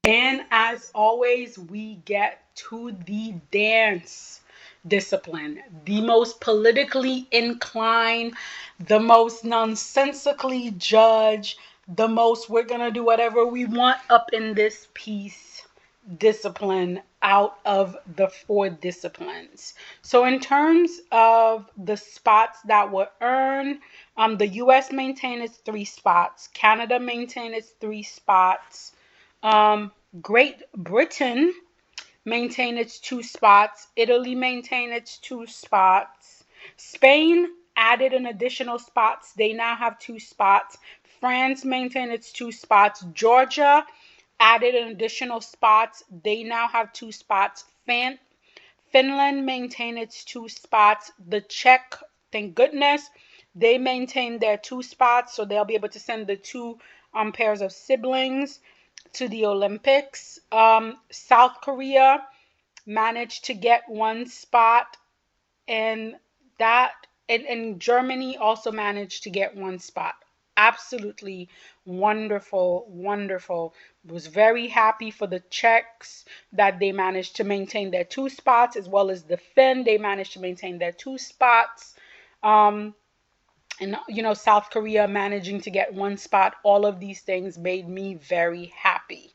And as always, we get to the dance discipline, the most politically inclined, the most nonsensically judged, the most we're going to do whatever we want up in this piece discipline out of the four disciplines. So, in terms of the spots that were earned, the US maintained its 3 spots, Canada maintained its 3 spots. Um, Great Britain maintained its 2 spots. Italy maintained its 2 spots. Spain added an additional spots. They now have 2 spots. France maintained its 2 spots. Georgia added an additional spots. They now have 2 spots. Finland maintained its 2 spots. The Czech, thank goodness, they maintained their 2 spots, so they'll be able to send the two pairs of siblings to the Olympics. South Korea managed to get 1 spot, and that and Germany also managed to get 1 spot. Absolutely wonderful, wonderful. Was very happy for the Czechs that they managed to maintain their 2 spots, as well as the Finn. They managed to maintain their 2 spots. Um, and South Korea managing to get 1 spot. All of these things made me very happy.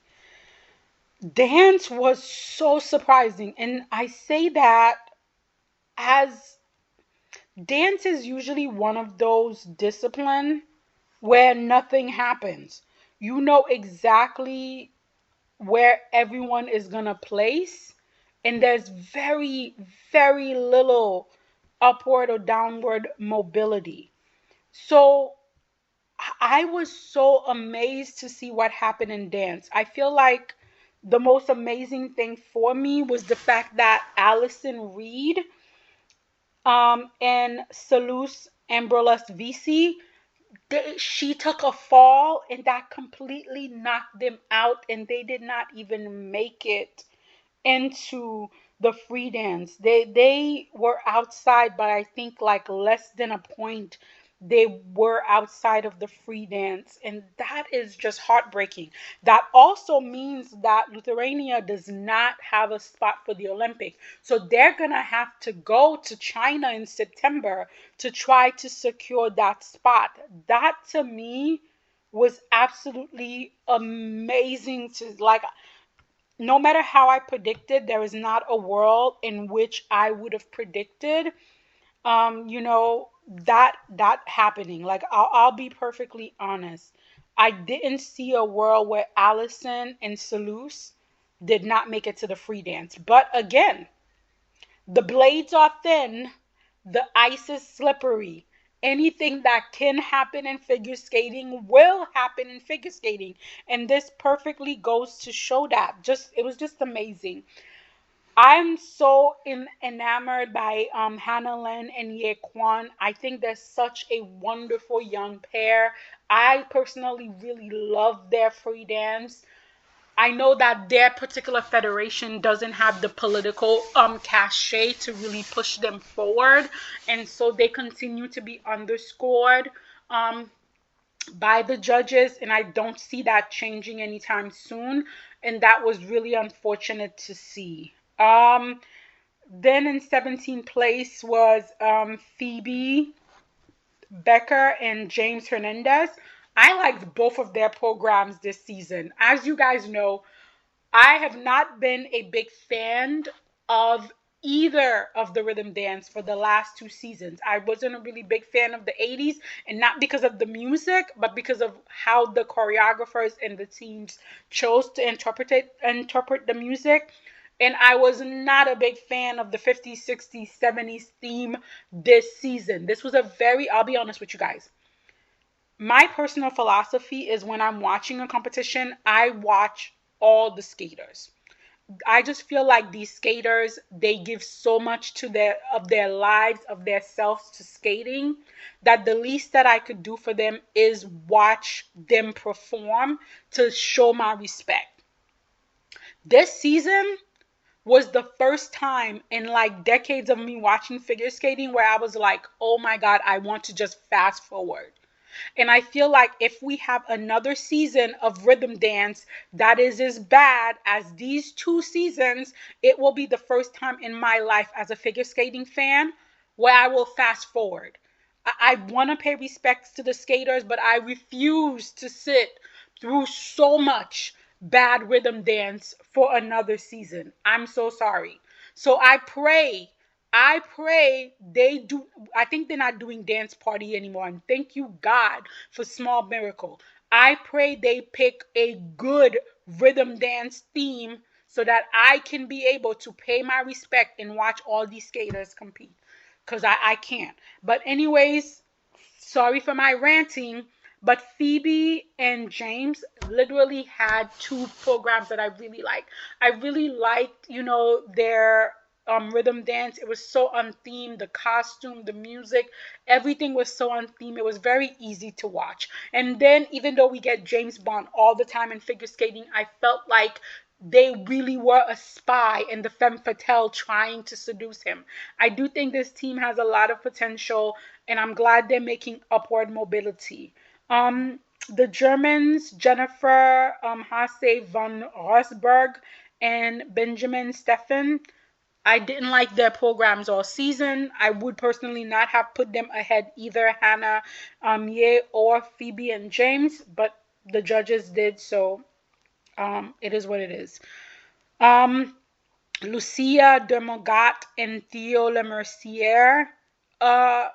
Dance was so surprising, and I say that as dance is usually one of those disciplines where nothing happens. You know exactly where everyone is going to place, and there's very, very little upward or downward mobility. So I was so amazed to see what happened in dance. I feel like the most amazing thing for me was the fact that Allison Reed and Salus Ambrolas Visi, she took a fall and that completely knocked them out, and they did not even make it into the free dance. They were outside, but I think like less than a point. They were outside of the free dance, and that is just heartbreaking. That also means that Lithuania does not have a spot for the Olympic. So they're going to have to go to China in September to try to secure that spot. That to me was absolutely amazing to like, no matter how I predicted, there is not a world in which I would have predicted, that happening. Like I'll be perfectly honest. I didn't see a world where Allison and Salus did not make it to the free dance. But again, the blades are thin, the ice is slippery. Anything that can happen in figure skating will happen in figure skating. And this perfectly goes to show that. It was just amazing. I'm so enamored by Hannah Lynn and Ye Kwan. I think they're such a wonderful young pair. I personally really love their free dance. I know that their particular federation doesn't have the political cachet to really push them forward, and so they continue to be underscored um, by the judges, and I don't see that changing anytime soon, and that was really unfortunate to see. Then in 17th place was Phoebe Becker and James Hernandez. I liked both of their programs this season. As you guys know, I have not been a big fan of either of the rhythm dance for the last 2 seasons. I wasn't a really big fan of the 80s, and not because of the music, but because of how the choreographers and the teams chose to interpret the music. And I was not a big fan of the 50s, 60s, 70s theme this season. This was a very, I'll be honest with you guys. My personal philosophy is when I'm watching a competition, I watch all the skaters. I just feel like these skaters, they give so much to their lives, of their selves to skating, that the least that I could do for them is watch them perform to show my respect. This season was the first time in like decades of me watching figure skating where I was like, "Oh my god, I want to just fast forward." And I feel like if we have another season of rhythm dance that is as bad as these 2 seasons, it will be the first time in my life as a figure skating fan where I will fast forward. I want to pay respects to the skaters, but I refuse to sit through so much bad rhythm dance for another season. I'm so sorry. So I pray they do. I think they're not doing dance party anymore. And thank you, God, for small miracle. I pray they pick a good rhythm dance theme so that I can be able to pay my respect and watch all these skaters compete. Because I can't. But, anyways, sorry for my ranting. But Phoebe and James literally had 2 programs that I really liked. I really liked, their rhythm dance. It was so on theme. The costume, the music, everything was so on theme. It was very easy to watch. And then, even though we get James Bond all the time in figure skating, I felt like they really were a spy and the femme fatale trying to seduce him. I do think this team has a lot of potential, and I'm glad they're making upward mobility. Um, the Germans, Jennifer Hasse von Rosberg and Benjamin Steffen, I didn't like their programs all season. I would personally not have put them ahead either Hannah Ye or Phoebe and James, but the judges did, so it is what it is. Um, Lucia Dermogat and Theo Lemercier. Uh,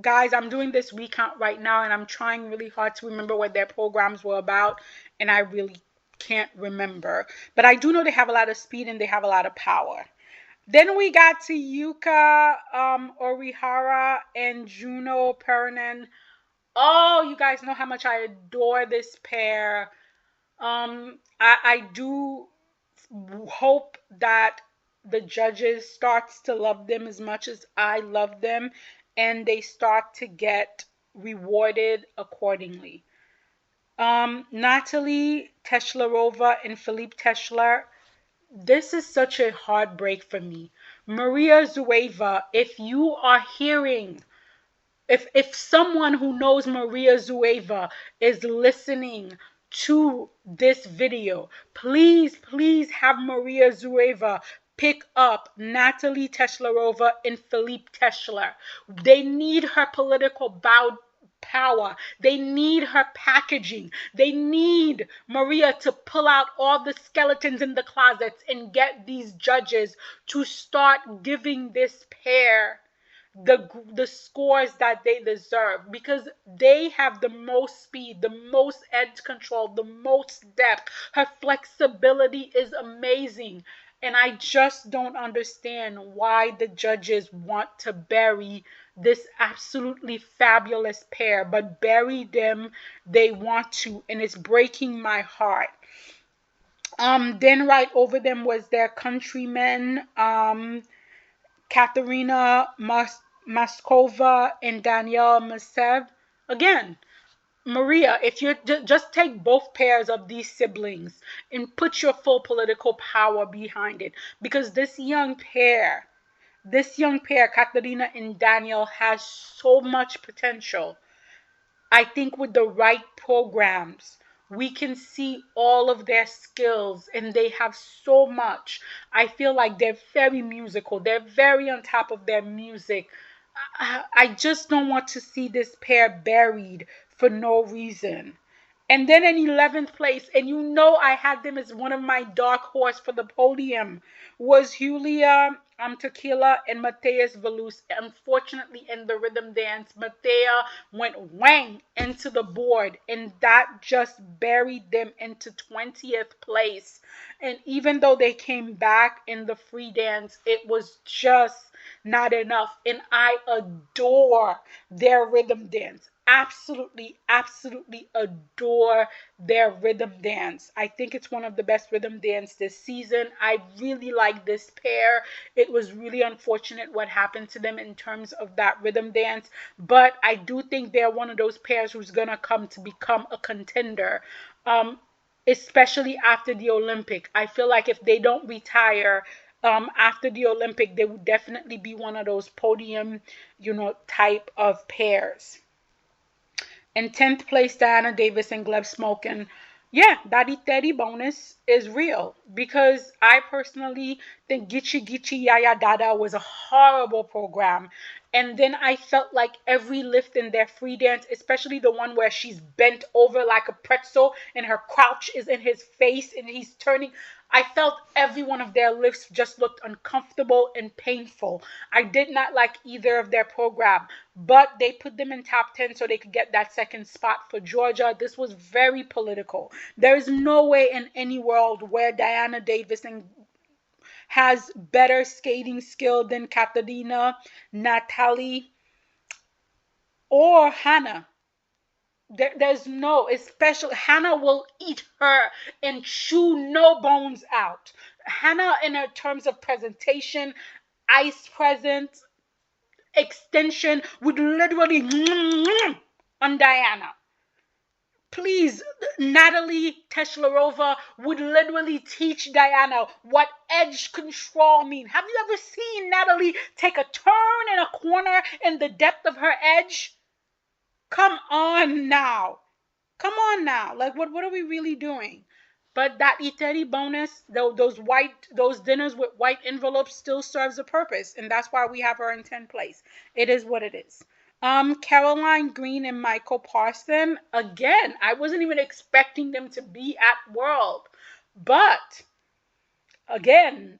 Guys, I'm doing this recount right now and I'm trying really hard to remember what their programs were about, and I really can't remember. But I do know they have a lot of speed and they have a lot of power. Then we got to Yuka Orihara and Juno Perinen. Oh, you guys know how much I adore this pair. I do hope that the judges starts to love them as much as I love them, and they start to get rewarded accordingly. Natalie Teshlarova and Philippe Teshlar, this is such a heartbreak for me. Maria Zueva, if you are hearing, if someone who knows Maria Zueva is listening to this video, please have Maria Zueva pick up Natalie Teshlarova and Philippe Teshlar. They need her political power. They need her packaging. They need Maria to pull out all the skeletons in the closets and get these judges to start giving this pair the scores that they deserve, because they have the most speed, the most edge control, the most depth. Her flexibility is amazing. And I just don't understand why the judges want to bury this absolutely fabulous pair, but bury them they want to, and it's breaking my heart. Then right over them was their countrymen, Katerina Maskova and Danielle Masev. Again, Maria, if you just take both pairs of these siblings and put your full political power behind it, because this young pair, Katerina and Danielle, has so much potential. I think with the right programs, we can see all of their skills, and they have so much. I feel like they're very musical. They're very on top of their music. I just don't want to see this pair buried for no reason. And then in 11th place, and I had them as one of my dark horse for the podium, was Julia Tequila and Mateus Velus. Unfortunately, in the rhythm dance, Matea went whang into the board, and that just buried them into 20th place. And even though they came back in the free dance, it was just not enough. And I adore their rhythm dance. Absolutely adore their rhythm dance. I think it's one of the best rhythm dance this season. I really like this pair. It was really unfortunate what happened to them in terms of that rhythm dance, but I do think they're one of those pairs who's gonna come to become a contender. Especially after the Olympic. I feel like if they don't retire after the Olympic, they would definitely be one of those podium, type of pairs. In 10th place, Diana Davis and Gleb Smokin. Yeah, that E30 bonus is real because I personally think Gichi Gichi Yaya Dada was a horrible program. And then I felt like every lift in their free dance, especially the one where she's bent over like a pretzel and her crouch is in his face and he's turning. I felt every one of their lifts just looked uncomfortable and painful. I did not like either of their program, but they put them in top 10 so they could get that second spot for Georgia. This was very political. There is no way in any world where Diana Davis has better skating skill than Katerina, Natalie, or Hannah. There's no, especially Hannah will eat her and chew no bones out. Hannah, in her terms of presentation, ice presence, extension, would literally on Diana. Please, Natalie Teshlarova would literally teach Diana what edge control mean. Have you ever seen Natalie take a turn in a corner in the depth of her edge? Come on now. Come on now. Like what are we really doing? But that Iteri bonus, those dinners with white envelopes still serves a purpose, and that's why we have her in 10th place. It is what it is. Caroline Green and Michael Parson, again, I wasn't even expecting them to be at World. But again,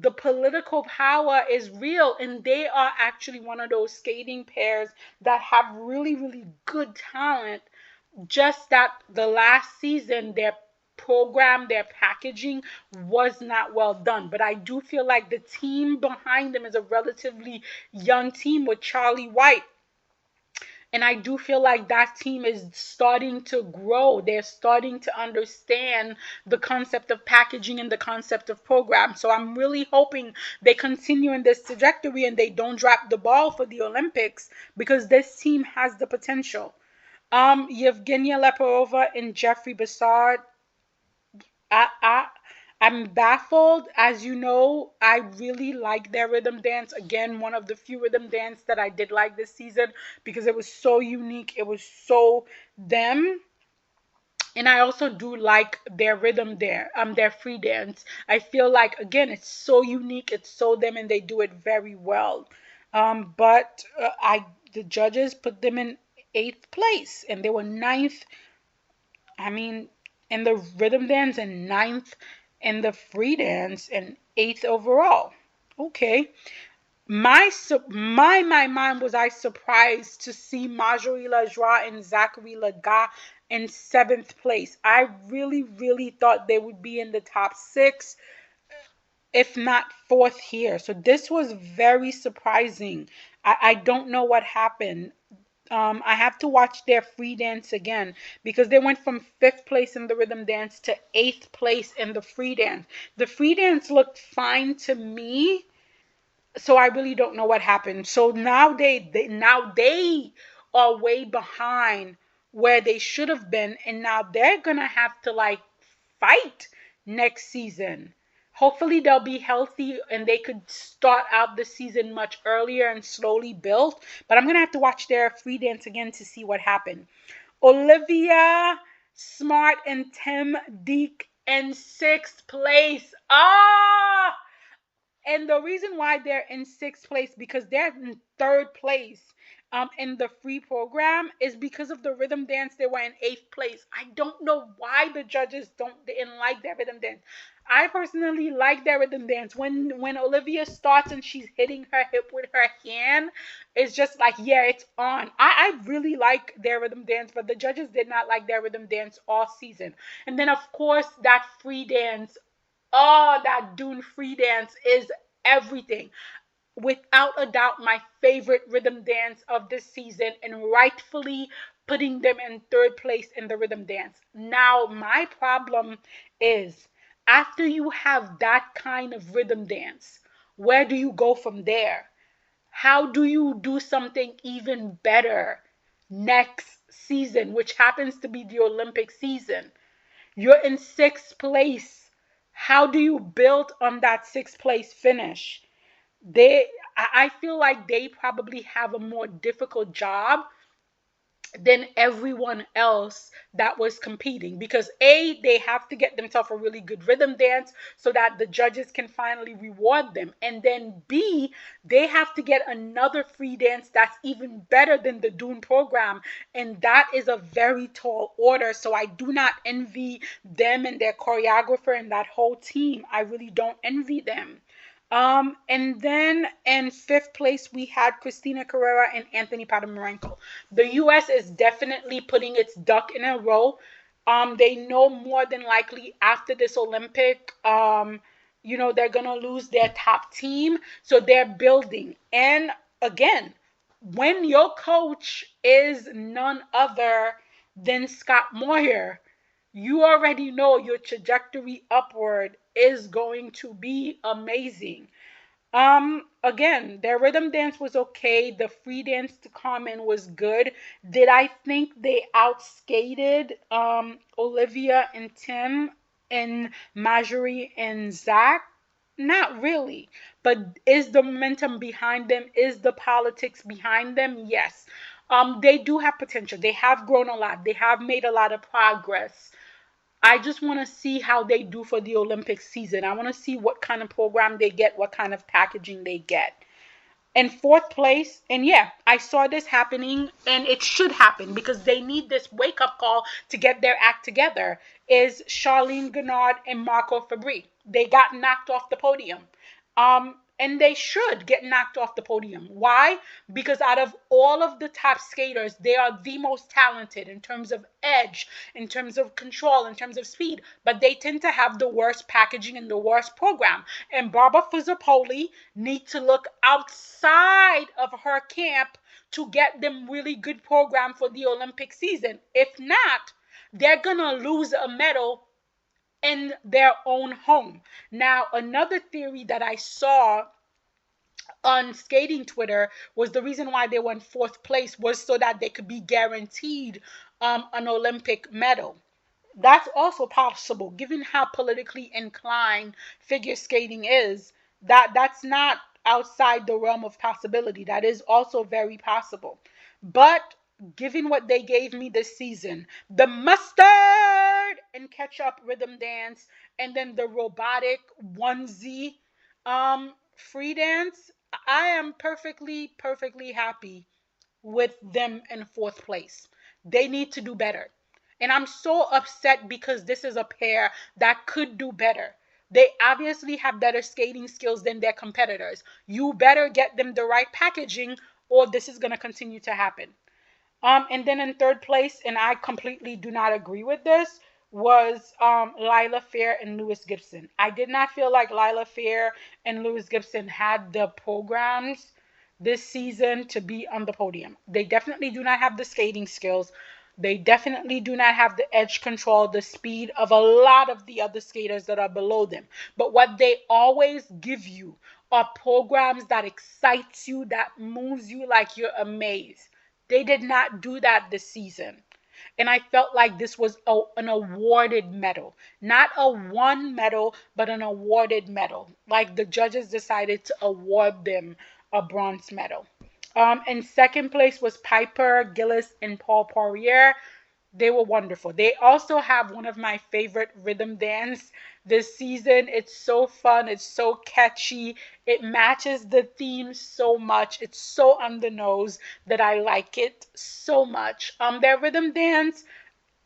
the political power is real, and they are actually one of those skating pairs that have really, really good talent. Just that the last season, their program, their packaging was not well done. But I do feel like the team behind them is a relatively young team with Charlie White. And I do feel like that team is starting to grow. They're starting to understand the concept of packaging and the concept of program. So I'm really hoping they continue in this trajectory and they don't drop the ball for the Olympics because this team has the potential. Evgenia Leporova and Jeffrey Bessard. I'm baffled. As you know, I really like their rhythm dance. Again, one of the few rhythm dance that I did like this season because it was so unique. It was so them. And I also do like their rhythm there, their free dance. I feel like again, it's so unique, it's so them, and they do it very well. But the judges put them in 8th place, and they were ninth. I mean, in the rhythm dance and ninth in the free dance and 8th overall. Okay. My was I surprised to see Marjorie Lajoie and Zachary Laga in 7th place. I really, really thought they would be in the top 6, if not 4th here. So this was very surprising. I don't know what happened. I have to watch their free dance again because they went from 5th place in the rhythm dance to 8th place in the free dance. The free dance looked fine to me, so I really don't know what happened. So now they are way behind where they should have been, and now they're gonna have to like fight next season. Hopefully they'll be healthy and they could start out the season much earlier and slowly build. But I'm gonna have to watch their free dance again to see what happened. Olivia Smart and Tim Deek in 6th place. And the reason why they're in 6th place because they're in 3rd place in the free program is because of the rhythm dance. They were in 8th place. I don't know why the judges didn't like their rhythm dance. I personally like their rhythm dance. When Olivia starts and she's hitting her hip with her hand, it's just like, yeah, it's on. I really like their rhythm dance, but the judges did not like their rhythm dance all season. And then of course that free dance. Oh, that Dune free dance is everything. Without a doubt, my favorite rhythm dance of this season, and rightfully putting them in 3rd place in the rhythm dance. Now, my problem is after you have that kind of rhythm dance, where do you go from there? How do you do something even better next season, which happens to be the Olympic season? You're in 6th place. How do you build on that 6th place finish? I feel like they probably have a more difficult job than everyone else that was competing, because A, they have to get themselves a really good rhythm dance so that the judges can finally reward them, and then B, they have to get another free dance that's even better than the Dune program, and that is a very tall order. So I do not envy them and their choreographer and that whole team. I really don't envy them. And then in fifth place, we had Christina Carrera and Anthony Podomarenko. The U.S. is definitely putting its duck in a row. They know more than likely after this Olympic, they're gonna lose their top team, so they're building. And again, when your coach is none other than Scott Moyer, you already know your trajectory upward is going to be amazing. Again, their rhythm dance was okay. The free dance to Carmen was good. Did I think they outskated Olivia and Tim and Marjorie and Zach? Not really. But is the momentum behind them? Is the politics behind them? Yes. They do have potential. They have grown a lot. They have made a lot of progress. I just want to see how they do for the Olympic season. I want to see what kind of program they get, what kind of packaging they get. In fourth place, and yeah, I saw this happening, and it should happen because they need this wake up call to get their act together, is Charlene Gennard and Marco Fabri. They got knocked off the podium. And they should get knocked off the podium. Why? Because out of all of the top skaters, they are the most talented in terms of edge, in terms of control, in terms of speed, but they tend to have the worst packaging and the worst program. And Barbara Fizzapoli needs to look outside of her camp to get them really good program for the Olympic season. If not, they're gonna lose a medal in their own home. Now, another theory that I saw on skating Twitter was the reason why they won fourth place was so that they could be guaranteed an Olympic medal. That's also possible, given how politically inclined figure skating is. That's not outside the realm of possibility. That is also very possible. But given what they gave me this season, the mustard and ketchup rhythm dance, and then the robotic onesie free dance, I am perfectly happy with them in fourth place. They need to do better. And I'm so upset because this is a pair that could do better. They obviously have better skating skills than their competitors. You better get them the right packaging, or this is going to continue to happen. And then in third place, and I completely do not agree with this, was Lila Fair and Lewis Gibson. I did not feel like Lila Fair and Lewis Gibson had the programs this season to be on the podium. They definitely do not have the skating skills. They definitely do not have the edge control, the speed of a lot of the other skaters that are below them. But what they always give you are programs that excites you, that moves you like you're amazed. They did not do that this season. And I felt like this was an awarded medal. Not a won medal, but an awarded medal. Like the judges decided to award them a bronze medal. In second place was Piper, Gillis, and Paul Poirier. They were wonderful. They also have one of my favorite rhythm dance this season. It's so fun. It's so catchy. It matches the theme so much. It's so on the nose that I like it so much. Their rhythm dance,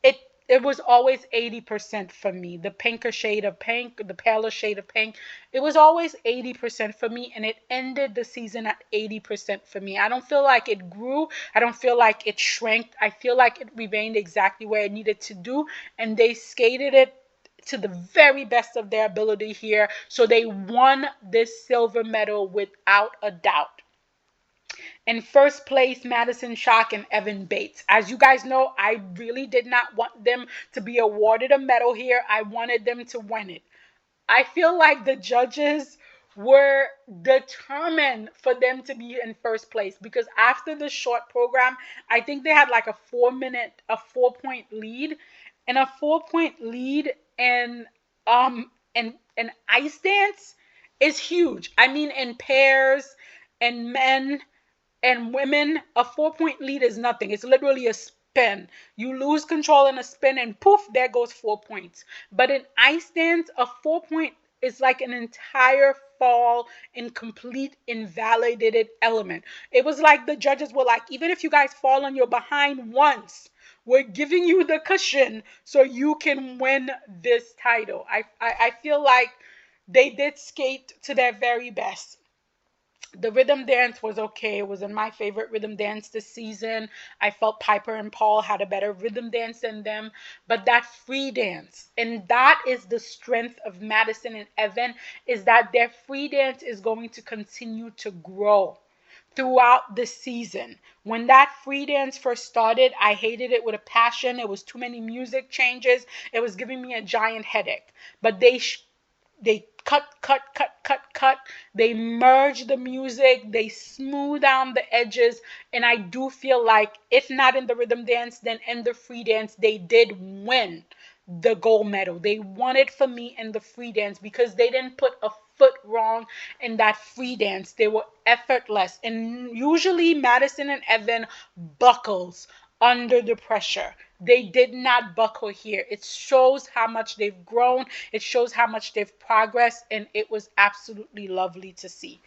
it it was always 80% for me. The pinker shade of pink, the paler shade of pink, it was always 80% for me, and it ended the season at 80% for me. I don't feel like it grew. I don't feel like it shrank. I feel like it remained exactly where it needed to do, and they skated it to the very best of their ability here. So they won this silver medal without a doubt. In first place, Madison Schock and Evan Bates. As you guys know, I really did not want them to be awarded a medal here. I wanted them to win it. I feel like the judges were determined for them to be in first place because after the short program, I think they had like a 4 point lead, and a 4 point lead in ice dance is huge. I mean, in pairs and men and women, a 4 point lead is nothing. It's literally a spin. You lose control in a spin and poof, there goes 4 points. But in ice dance, a 4 point is like an entire fall in complete invalidated element. It was like the judges were like, even if you guys fall on your behind once, we're giving you the cushion so you can win this title. I feel like they did skate to their very best. The rhythm dance was okay. It wasn't my favorite rhythm dance this season. I felt Piper and Paul had a better rhythm dance than them. But that free dance, and that is the strength of Madison and Evan, is that their free dance is going to continue to grow throughout the season. When that free dance first started, I hated it with a passion. It was too many music changes. It was giving me a giant headache. But they cut. They merge the music. They smooth down the edges. And I do feel like, if not in the rhythm dance, then in the free dance, they did win the gold medal. They won it for me in the free dance because they didn't put a foot wrong in that free dance. They were effortless. And usually Madison and Evan buckles under the pressure. They did not buckle here. It shows how much they've grown. It shows how much they've progressed. And it was absolutely lovely to see.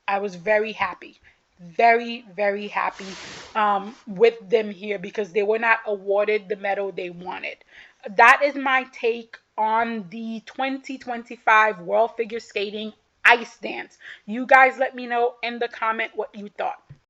I was very happy. Very, very happy with them here because they were not awarded the medal they wanted. That is my take on the 2025 World Figure Skating Ice Dance. You guys let me know in the comment what you thought.